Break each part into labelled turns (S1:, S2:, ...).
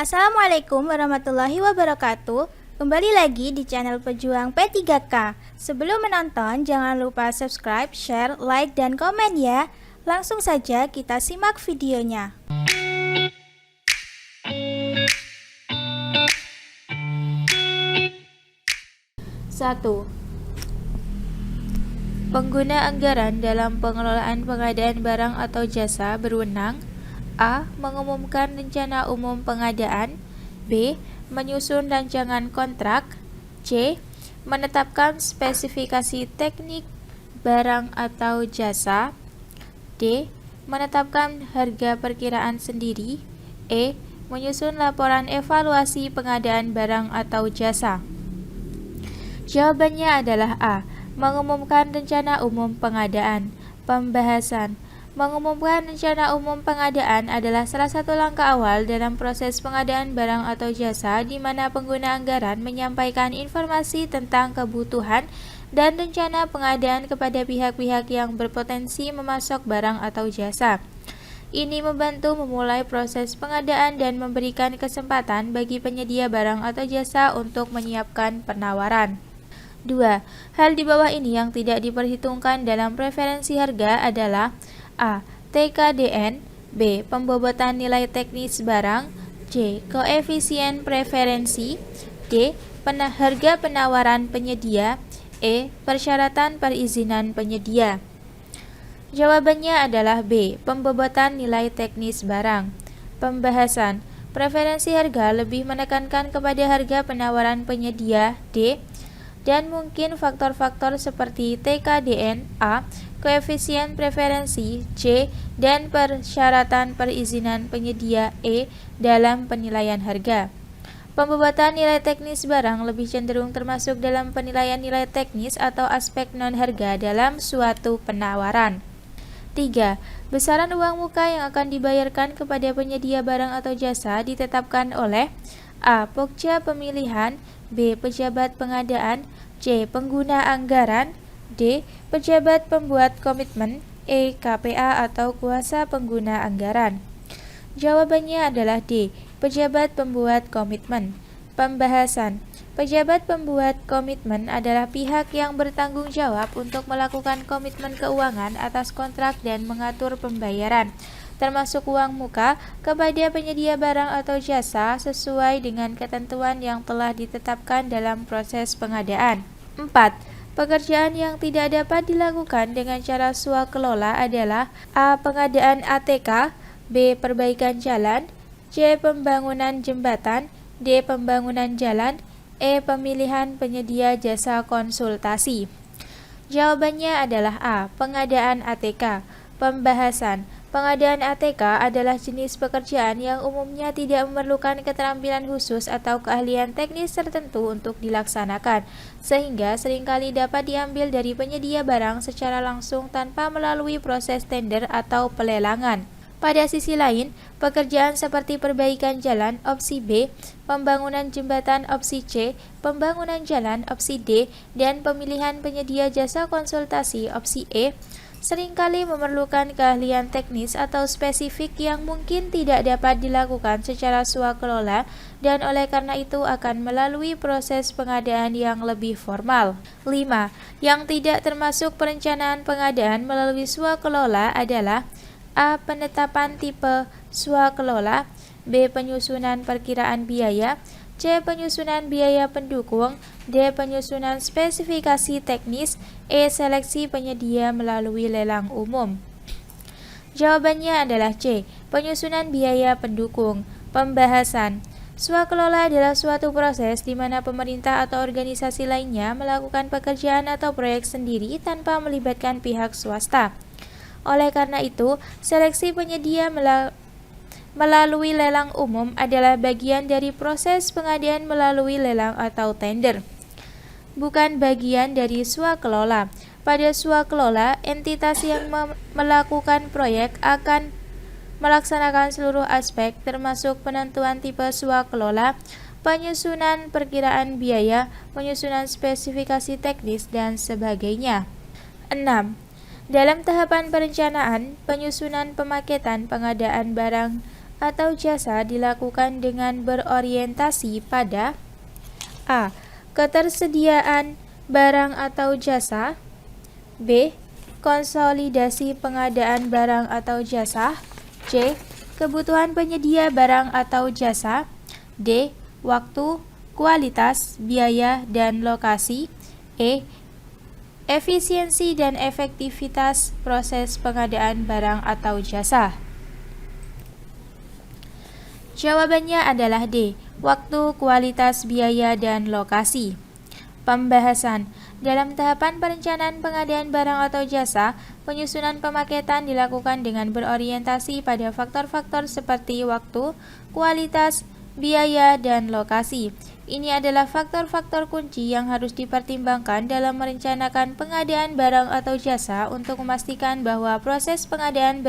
S1: Assalamualaikum warahmatullahi wabarakatuh. Kembali lagi di channel Pejuang P3K. Sebelum menonton, jangan lupa subscribe, share, like, dan komen ya. Langsung saja kita simak videonya. 1. Pengguna anggaran dalam pengelolaan pengadaan barang atau jasa berwenang: A. Mengumumkan rencana umum pengadaan. B. Menyusun rancangan kontrak. C. Menetapkan spesifikasi teknik barang atau jasa. D. Menetapkan harga perkiraan sendiri. E. Menyusun laporan evaluasi pengadaan barang atau jasa. Jawabannya adalah A. Mengumumkan rencana umum pengadaan. Pembahasan. Mengumumkan rencana umum pengadaan adalah salah satu langkah awal dalam proses pengadaan barang atau jasa di mana pengguna anggaran menyampaikan informasi tentang kebutuhan dan rencana pengadaan kepada pihak-pihak yang berpotensi memasok barang atau jasa. Ini membantu memulai proses pengadaan dan memberikan kesempatan bagi penyedia barang atau jasa untuk menyiapkan penawaran. 2. Hal di bawah ini yang tidak diperhitungkan dalam preferensi harga adalah: A. TKDN. B. Pembobotan nilai teknis barang. C. Koefisien preferensi. D. Harga penawaran penyedia. E. Persyaratan perizinan penyedia. Jawabannya adalah B. Pembobotan nilai teknis barang. Pembahasan. Preferensi harga lebih menekankan kepada harga penawaran penyedia. D. Dan mungkin faktor-faktor seperti TKDN. A. Koefisien preferensi. C. Dan persyaratan perizinan penyedia. E. Dalam penilaian harga. Pembobotan nilai teknis barang lebih cenderung termasuk dalam penilaian nilai teknis atau aspek non-harga dalam suatu penawaran. 3. Besaran uang muka yang akan dibayarkan kepada penyedia barang atau jasa ditetapkan oleh: A. Pokja pemilihan. B. Pejabat pengadaan. C. Pengguna anggaran. D. Pejabat pembuat komitmen. E. KPA atau kuasa pengguna anggaran. Jawabannya adalah D. Pejabat pembuat komitmen. Pembahasan. Pejabat pembuat komitmen adalah pihak yang bertanggung jawab untuk melakukan komitmen keuangan atas kontrak dan mengatur pembayaran, termasuk uang muka, kepada penyedia barang atau jasa sesuai dengan ketentuan yang telah ditetapkan dalam proses pengadaan. 4. Pekerjaan yang tidak dapat dilakukan dengan cara swakelola adalah: A. Pengadaan ATK. B. Perbaikan jalan. C. Pembangunan jembatan. D. Pembangunan jalan. E. Pemilihan penyedia jasa konsultasi. Jawabannya adalah A. Pengadaan ATK. Pembahasan. Pengadaan ATK adalah jenis pekerjaan yang umumnya tidak memerlukan keterampilan khusus atau keahlian teknis tertentu untuk dilaksanakan, sehingga seringkali dapat diambil dari penyedia barang secara langsung tanpa melalui proses tender atau pelelangan. Pada sisi lain, pekerjaan seperti perbaikan jalan opsi B, pembangunan jembatan opsi C, pembangunan jalan opsi D, dan pemilihan penyedia jasa konsultasi opsi E seringkali memerlukan keahlian teknis atau spesifik yang mungkin tidak dapat dilakukan secara swakelola dan oleh karena itu akan melalui proses pengadaan yang lebih formal. 5. Yang tidak termasuk perencanaan pengadaan melalui swakelola adalah: A. Penetapan tipe swakelola. B. Penyusunan perkiraan biaya. C. Penyusunan biaya pendukung. D. Penyusunan spesifikasi teknis. E. Seleksi penyedia melalui lelang umum. Jawabannya adalah C. Penyusunan biaya pendukung. Pembahasan. Swakelola adalah suatu proses di mana pemerintah atau organisasi lainnya melakukan pekerjaan atau proyek sendiri tanpa melibatkan pihak swasta. Oleh karena itu, seleksi penyedia melalui lelang umum adalah bagian dari proses pengadaan melalui lelang atau tender, bukan bagian dari swakelola. Pada swakelola, entitas yang melakukan proyek akan melaksanakan seluruh aspek termasuk penentuan tipe swakelola, penyusunan perkiraan biaya, penyusunan spesifikasi teknis, dan sebagainya. 6. Dalam tahapan perencanaan, penyusunan pemaketan pengadaan barang atau jasa dilakukan dengan berorientasi pada A. Ketersediaan barang atau jasa, B. Konsolidasi pengadaan barang atau jasa, C. Kebutuhan penyedia barang atau jasa, D. Waktu, kualitas, biaya, dan lokasi, E. Efisiensi dan efektivitas proses pengadaan barang atau jasa. Jawabannya adalah D. Waktu, kualitas, biaya, dan lokasi. Pembahasan. Dalam tahapan perencanaan pengadaan barang atau jasa, penyusunan pemaketan dilakukan dengan berorientasi pada faktor-faktor seperti waktu, kualitas, biaya, dan lokasi. Ini adalah faktor-faktor kunci yang harus dipertimbangkan dalam merencanakan pengadaan barang atau jasa untuk memastikan bahwa proses pengadaan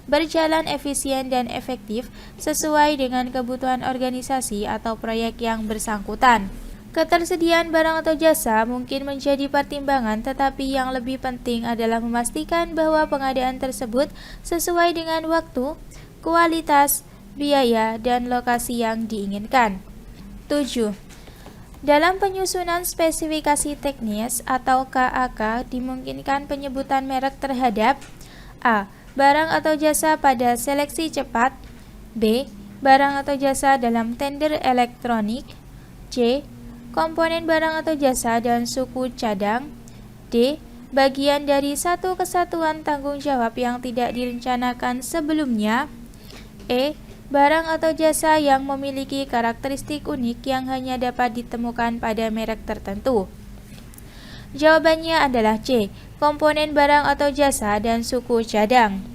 S1: berjalan efisien dan efektif sesuai dengan kebutuhan organisasi atau proyek yang bersangkutan. Ketersediaan barang atau jasa mungkin menjadi pertimbangan, tetapi yang lebih penting adalah memastikan bahwa pengadaan tersebut sesuai dengan waktu, kualitas, biaya, dan lokasi yang diinginkan. 7. Dalam penyusunan spesifikasi teknis atau KAK dimungkinkan penyebutan merek terhadap A. Barang atau jasa pada seleksi cepat, B. Barang atau jasa dalam tender elektronik, C. Komponen barang atau jasa dan suku cadang, D. Bagian dari satu kesatuan tanggung jawab yang tidak direncanakan sebelumnya, E. Barang atau jasa yang memiliki karakteristik unik yang hanya dapat ditemukan pada merek tertentu. Jawabannya adalah C. Komponen barang atau jasa dan suku cadang.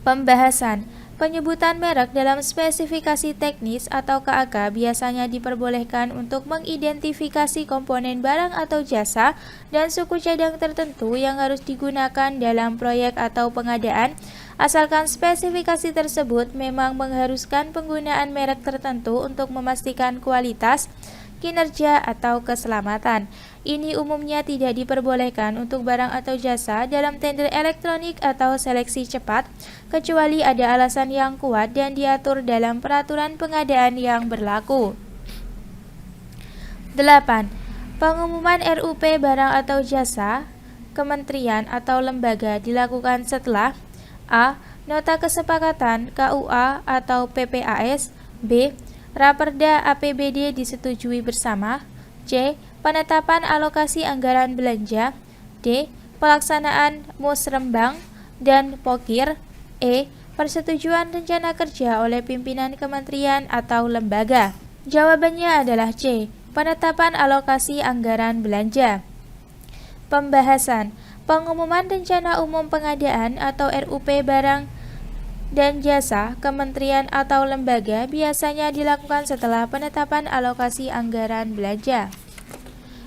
S1: Pembahasan. Penyebutan merek dalam spesifikasi teknis atau KAK biasanya diperbolehkan untuk mengidentifikasi komponen barang atau jasa dan suku cadang tertentu yang harus digunakan dalam proyek atau pengadaan, asalkan spesifikasi tersebut memang mengharuskan penggunaan merek tertentu untuk memastikan kualitas, kinerja, atau keselamatan. Ini umumnya tidak diperbolehkan untuk barang atau jasa dalam tender elektronik atau seleksi cepat, kecuali ada alasan yang kuat dan diatur dalam peraturan pengadaan yang berlaku. 8. Pengumuman RUP barang atau jasa, kementerian atau lembaga dilakukan setelah A. Nota kesepakatan KUA atau PPAS, B. Raperda APBD disetujui bersama, C. Penetapan alokasi anggaran belanja, D. Pelaksanaan musrembang dan pokir, E. Persetujuan rencana kerja oleh pimpinan kementerian atau lembaga. Jawabannya adalah C. Penetapan alokasi anggaran belanja. Pembahasan. Pengumuman rencana umum pengadaan atau RUP barang dan jasa kementerian atau lembaga biasanya dilakukan setelah penetapan alokasi anggaran belanja.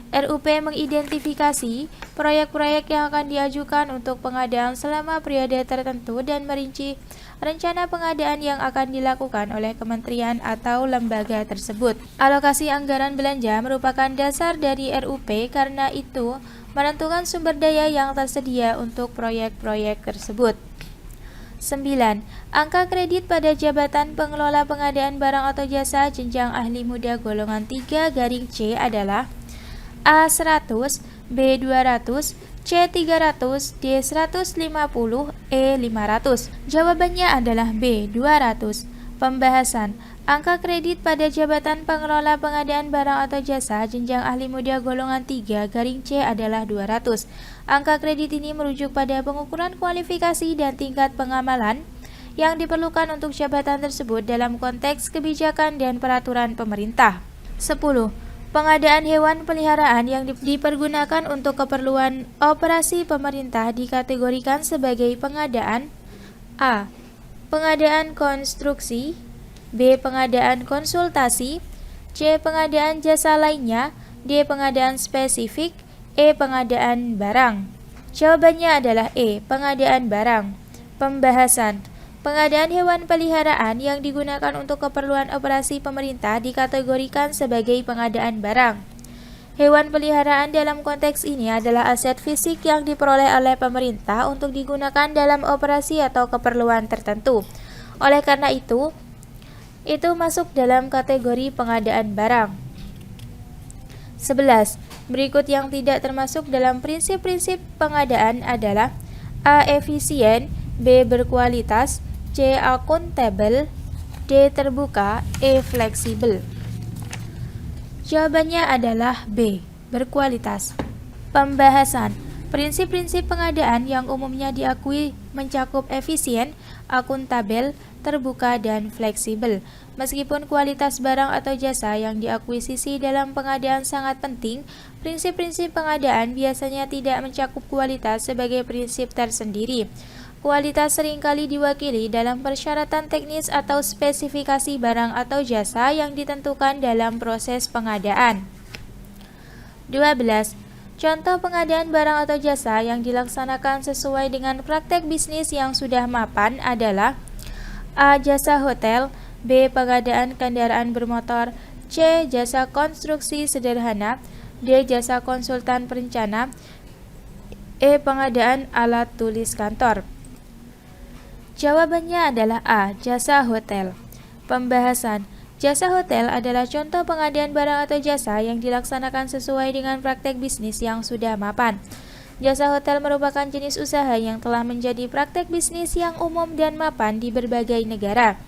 S1: RUP mengidentifikasi proyek-proyek yang akan diajukan untuk pengadaan selama periode tertentu dan merinci rencana pengadaan yang akan dilakukan oleh kementerian atau lembaga tersebut. Alokasi anggaran belanja merupakan dasar dari RUP karena itu menentukan sumber daya yang tersedia untuk proyek-proyek tersebut. 9. Angka kredit pada jabatan pengelola pengadaan barang atau jasa jenjang ahli muda golongan 3-C adalah A100, B200, C300, D150, E500. Jawabannya adalah B200. Pembahasan. Angka kredit pada jabatan pengelola pengadaan barang atau jasa jenjang ahli muda golongan 3-C adalah 200. Angka kredit ini merujuk pada pengukuran kualifikasi dan tingkat pengamalan yang diperlukan untuk jabatan tersebut dalam konteks kebijakan dan peraturan pemerintah. 10. Pengadaan hewan peliharaan yang dipergunakan untuk keperluan operasi pemerintah dikategorikan sebagai pengadaan A. Pengadaan konstruksi, B. Pengadaan konsultasi, C. Pengadaan jasa lainnya, D. Pengadaan spesifik, E. Pengadaan barang. Jawabannya adalah E. Pengadaan barang. Pembahasan. Pengadaan hewan peliharaan yang digunakan untuk keperluan operasi pemerintah dikategorikan sebagai pengadaan barang. Hewan peliharaan dalam konteks ini adalah aset fisik yang diperoleh oleh pemerintah untuk digunakan dalam operasi atau keperluan tertentu. Oleh karena itu masuk dalam kategori pengadaan barang. 11. Berikut yang tidak termasuk dalam prinsip-prinsip pengadaan adalah A. Efisien, B. Berkualitas, C. Akuntabel, D. Terbuka, E. Fleksibel. Jawabannya adalah B. Berkualitas. Pembahasan. Prinsip-prinsip pengadaan yang umumnya diakui mencakup efisien, akuntabel, terbuka, dan fleksibel. Meskipun kualitas barang atau jasa yang diakuisisi dalam pengadaan sangat penting, prinsip-prinsip pengadaan biasanya tidak mencakup kualitas sebagai prinsip tersendiri. Kualitas seringkali diwakili dalam persyaratan teknis atau spesifikasi barang atau jasa yang ditentukan dalam proses pengadaan. 12. Contoh pengadaan barang atau jasa yang dilaksanakan sesuai dengan praktek bisnis yang sudah mapan adalah A. Jasa hotel, B. Pengadaan kendaraan bermotor, C. Jasa konstruksi sederhana, D. Jasa konsultan perencana, E. Pengadaan alat tulis kantor. Jawabannya adalah A. Jasa hotel. Pembahasan. Jasa hotel adalah contoh pengadaan barang atau jasa yang dilaksanakan sesuai dengan praktek bisnis yang sudah mapan. Jasa hotel merupakan jenis usaha yang telah menjadi praktek bisnis yang umum dan mapan di berbagai negara.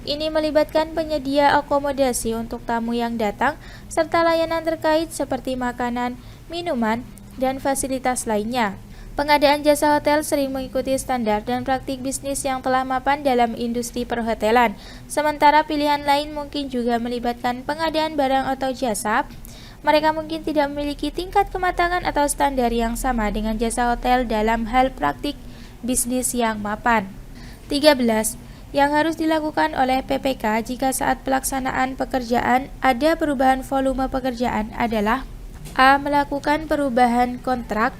S1: Ini melibatkan penyedia akomodasi untuk tamu yang datang, serta layanan terkait seperti makanan, minuman, dan fasilitas lainnya. Pengadaan jasa hotel sering mengikuti standar dan praktik bisnis yang telah mapan dalam industri perhotelan. Sementara pilihan lain mungkin juga melibatkan pengadaan barang atau jasa. Mereka mungkin tidak memiliki tingkat kematangan atau standar yang sama dengan jasa hotel dalam hal praktik bisnis yang mapan. 13. Yang harus dilakukan oleh PPK jika saat pelaksanaan pekerjaan ada perubahan volume pekerjaan adalah A. Melakukan perubahan kontrak,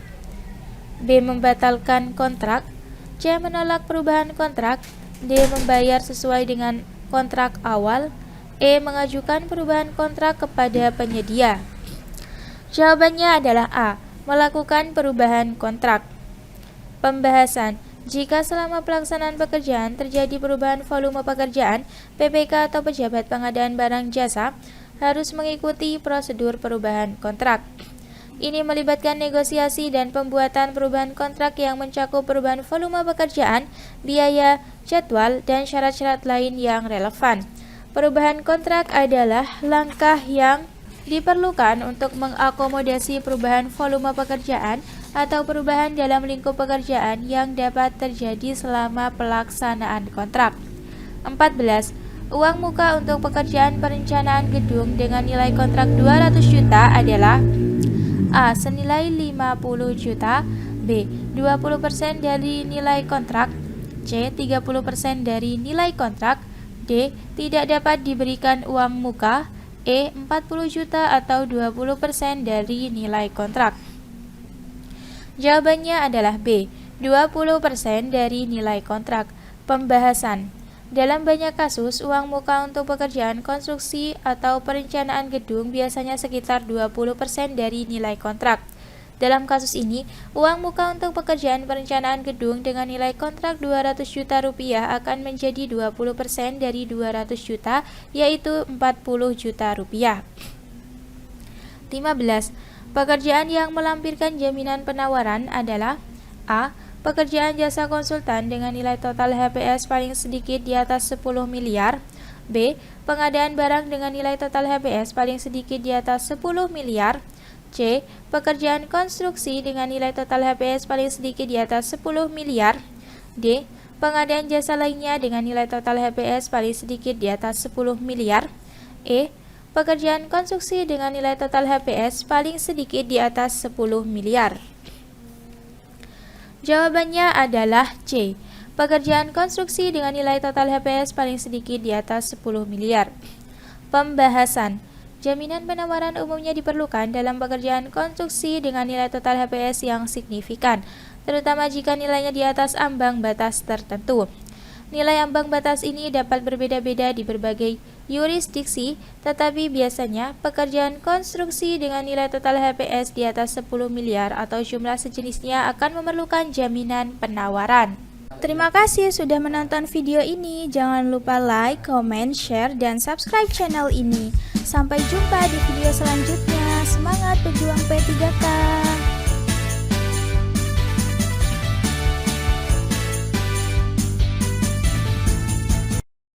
S1: B. Membatalkan kontrak, C. Menolak perubahan kontrak, D. Membayar sesuai dengan kontrak awal, E. Mengajukan perubahan kontrak kepada penyedia. Jawabannya adalah A. Melakukan perubahan kontrak. Pembahasan. Jika selama pelaksanaan pekerjaan terjadi perubahan volume pekerjaan, PPK atau pejabat pengadaan barang jasa harus mengikuti prosedur perubahan kontrak. Ini melibatkan negosiasi dan pembuatan perubahan kontrak yang mencakup perubahan volume pekerjaan, biaya, jadwal, dan syarat-syarat lain yang relevan. Perubahan kontrak adalah langkah yang diperlukan untuk mengakomodasi perubahan volume pekerjaan atau perubahan dalam lingkup pekerjaan yang dapat terjadi selama pelaksanaan kontrak. 14. Uang muka untuk pekerjaan perencanaan gedung dengan nilai kontrak 200 juta adalah A. Senilai 50 juta, B. 20% dari nilai kontrak, C. 30% dari nilai kontrak, D. Tidak dapat diberikan uang muka, E. 40 juta atau 20% dari nilai kontrak. Jawabannya adalah B. 20% dari nilai kontrak. Pembahasan. Dalam banyak kasus, uang muka untuk pekerjaan konstruksi atau perencanaan gedung biasanya sekitar 20% dari nilai kontrak. Dalam kasus ini, uang muka untuk pekerjaan perencanaan gedung dengan nilai kontrak 200 juta rupiah akan menjadi 20% dari 200 juta, yaitu 40 juta rupiah. 15. Pekerjaan yang melampirkan jaminan penawaran adalah A. Pekerjaan jasa konsultan dengan nilai total HPS paling sedikit di atas 10 miliar. B. Pengadaan barang dengan nilai total HPS paling sedikit di atas 10 miliar. C. Pekerjaan konstruksi dengan nilai total HPS paling sedikit di atas 10 miliar. D. Pengadaan jasa lainnya dengan nilai total HPS paling sedikit di atas 10 miliar. E. Pekerjaan konstruksi dengan nilai total HPS paling sedikit di atas 10 miliar. Jawabannya adalah C. Pekerjaan konstruksi dengan nilai total HPS paling sedikit di atas 10 miliar. Pembahasan. Jaminan penawaran umumnya diperlukan dalam pekerjaan konstruksi dengan nilai total HPS yang signifikan, terutama jika nilainya di atas ambang batas tertentu. Nilai ambang batas ini dapat berbeda-beda di berbagai yurisdiksi, tetapi biasanya pekerjaan konstruksi dengan nilai total HPS di atas 10 miliar atau jumlah sejenisnya akan memerlukan jaminan penawaran.
S2: Terima kasih sudah menonton video ini. Jangan lupa like, comment, share, dan subscribe channel ini. Sampai jumpa di video selanjutnya. Semangat berjuang P3K!